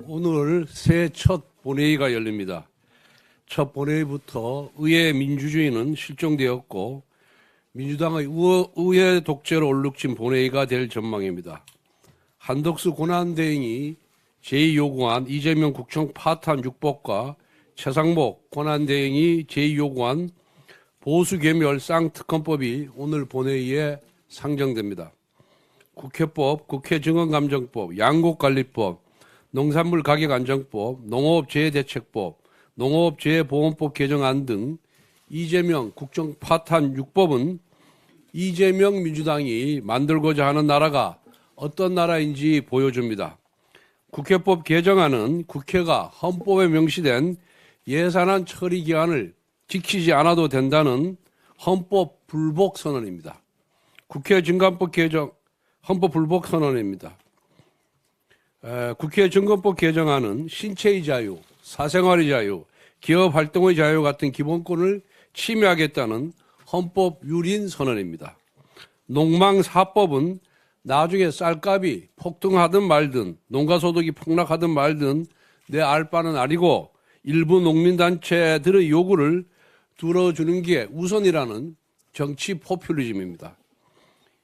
오늘 새해 첫 본회의가 열립니다. 첫 본회의부터 의회 민주주의는 실종되었고 민주당의 의회 독재로 얼룩진 본회의가 될 전망입니다. 한덕수 권한대행이 제2요구한 이재명 국정 파탄 육법과 최상목 권한대행이 제2요구한 보수괴멸 쌍특검법이 오늘 본회의에 상정됩니다. 국회법, 국회증언감정법, 양곡관리법, 농산물가격안정법, 농업재해대책법, 농업재해보험법 개정안 등 이재명 국정 파탄 6법은 이재명 민주당이 만들고자 하는 나라가 어떤 나라인지 보여줍니다. 국회법 개정안은 국회가 헌법에 명시된 예산안 처리 기한을 지키지 않아도 된다는 헌법 불복 선언입니다. 국회 증감법 개정 헌법 불복 선언입니다. 국회 증거법 개정안은 신체의 자유, 사생활의 자유, 기업 활동의 자유 같은 기본권을 침해하겠다는 헌법 유린 선언입니다. 농망사법은 나중에 쌀값이 폭등하든 말든 농가소득이 폭락하든 말든 내 알 바는 아니고 일부 농민단체들의 요구를 들어주는 게 우선이라는 정치 포퓰리즘입니다.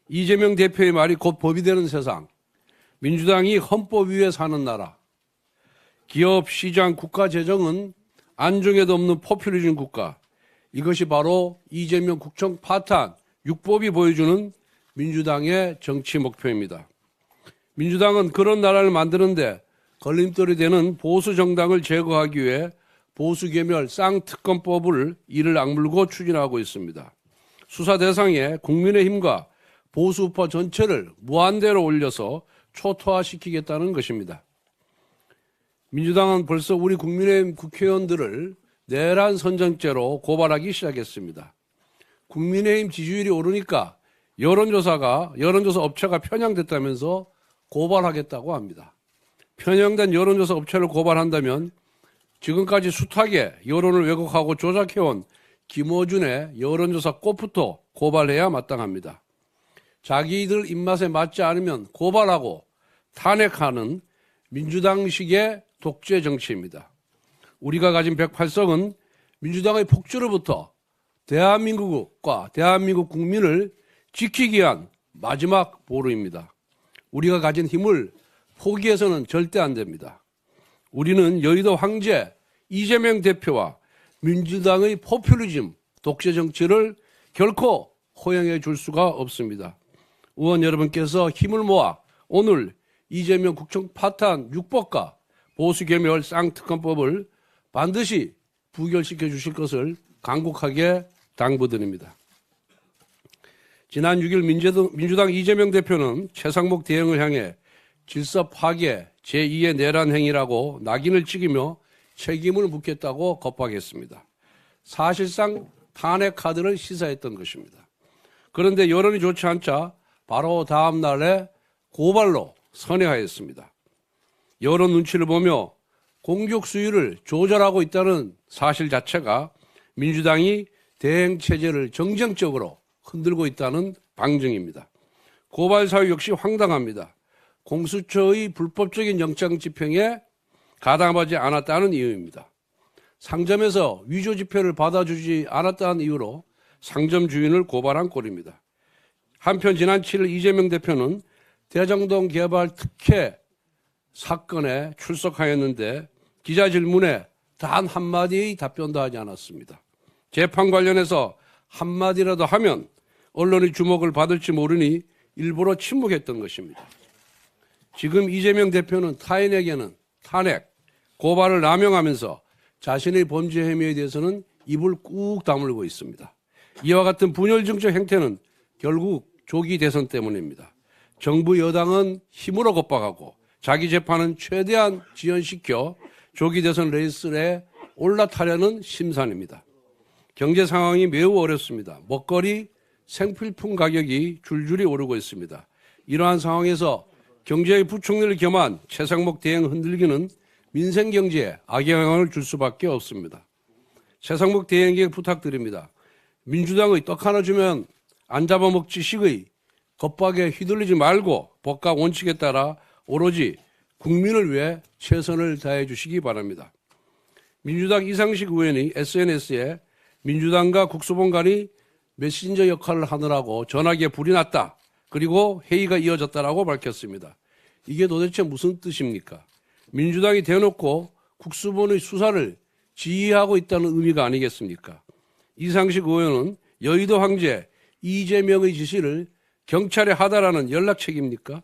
이재명 대표의 말이 곧 법이 되는 세상, 민주당이 헌법 위에 사는 나라, 기업, 시장, 국가 재정은 안중에도 없는 포퓰리즘 국가, 이것이 바로 이재명 국정 파탄 6법이 보여주는 민주당의 정치 목표입니다. 민주당은 그런 나라를 만드는데 걸림돌이 되는 보수 정당을 제거하기 위해 보수괴멸 쌍특검법을 이를 악물고 추진하고 있습니다. 수사 대상에 국민의힘과 보수우파 전체를 무한대로 올려서 초토화시키겠다는 것입니다. 민주당은 벌써 우리 국민의힘 국회의원들을 내란 선전죄로 고발하기 시작했습니다. 국민의힘 지지율이 오르니까 여론조사 업체가 편향됐다면서 고발하겠다고 합니다. 편향된 여론조사 업체를 고발한다면 지금까지 숱하게 여론을 왜곡하고 조작해온 김어준의 여론조사 꽃부터 고발해야 마땅합니다. 자기들 입맛에 맞지 않으면 고발하고 탄핵하는 민주당식의 독재 정치입니다. 우리가 가진 108석은 민주당의 폭주로부터 대한민국과 대한민국 국민을 지키기 위한 마지막 보루입니다. 우리가 가진 힘을 포기해서는 절대 안 됩니다. 우리는 여의도 황제 이재명 대표와 민주당의 포퓰리즘, 독재 정치를 결코 허용해 줄 수가 없습니다. 의원 여러분께서 힘을 모아 오늘 이재명 국정 파탄 6법과 보수괴멸 쌍특검법을 반드시 부결시켜 주실 것을 간곡하게 당부드립니다. 지난 6일 민주당 이재명 대표는 최상목 대행을 향해 질서 파괴 제2의 내란 행위라고 낙인을 찍으며 책임을 묻겠다고 겁박했습니다. 사실상 탄핵 카드를 시사했던 것입니다. 그런데 여론이 좋지 않자 바로 다음 날에 고발로 선회하였습니다. 여론 눈치를 보며 공격 수위를 조절하고 있다는 사실 자체가 민주당이 대행 체제를 정쟁적으로 흔들고 있다는 방증입니다. 고발 사유 역시 황당합니다. 공수처의 불법적인 영장 집행에 가담하지 않았다는 이유입니다. 상점에서 위조 지폐를 받아주지 않았다는 이유로 상점 주인을 고발한 꼴입니다. 한편 지난 7일 이재명 대표는 대장동 개발 특혜 사건에 출석하였는데 기자 질문에 단 한마디의 답변도 하지 않았습니다. 재판 관련해서 한마디라도 하면 언론의 주목을 받을지 모르니 일부러 침묵했던 것입니다. 지금 이재명 대표는 타인에게는 탄핵, 고발을 남용하면서 자신의 범죄 혐의에 대해서는 입을 꾹 다물고 있습니다. 이와 같은 분열정책 행태는 결국 조기 대선 때문입니다. 정부 여당은 힘으로 겁박하고 자기 재판은 최대한 지연시켜 조기 대선 레이스에 올라타려는 심산입니다. 경제 상황이 매우 어렵습니다. 먹거리, 생필품 가격이 줄줄이 오르고 있습니다. 이러한 상황에서 경제의 부총리를 겸한 최상목 대행 흔들기는 민생 경제에 악영향을 줄 수밖에 없습니다. 최상목 대행에게 부탁드립니다. 민주당의 떡 하나 주면 안 잡아먹지 식의 겁박에 휘둘리지 말고 법과 원칙에 따라 오로지 국민을 위해 최선을 다해 주시기 바랍니다. 민주당 이상식 의원이 SNS에 민주당과 국수본 간이 메신저 역할을 하느라고 전화기에 불이 났다. 그리고 회의가 이어졌다라고 밝혔습니다. 이게 도대체 무슨 뜻입니까? 민주당이 대놓고 국수본의 수사를 지휘하고 있다는 의미가 아니겠습니까? 이상식 의원은 여의도 황제 이재명의 지시를 경찰에 하다라는 연락책입니까?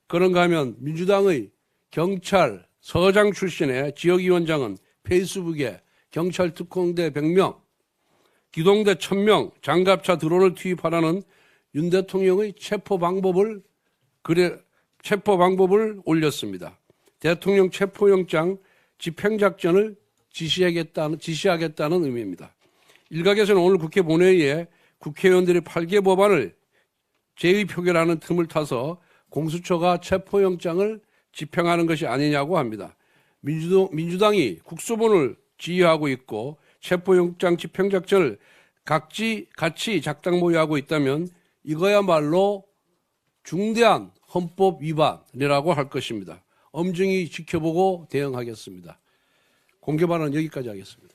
그런가 하면 민주당의 경찰 서장 출신의 지역위원장은 페이스북에 경찰 특공대 100명, 기동대 1000명, 장갑차 드론을 투입하라는 윤 대통령의 체포 방법을 올렸습니다. 대통령 체포영장 집행작전을 지시하겠다는 의미입니다. 일각에서는 오늘 국회 본회의에 국회의원들이 8개 법안을 제의 표결하는 틈을 타서 공수처가 체포영장을 집행하는 것이 아니냐고 합니다. 민주당이 국수본을 지휘하고 있고 체포영장 집행작전을 같이 작당 모의하고 있다면 이거야말로 중대한 헌법 위반이라고 할 것입니다. 엄중히 지켜보고 대응하겠습니다. 공개 발언은 여기까지 하겠습니다.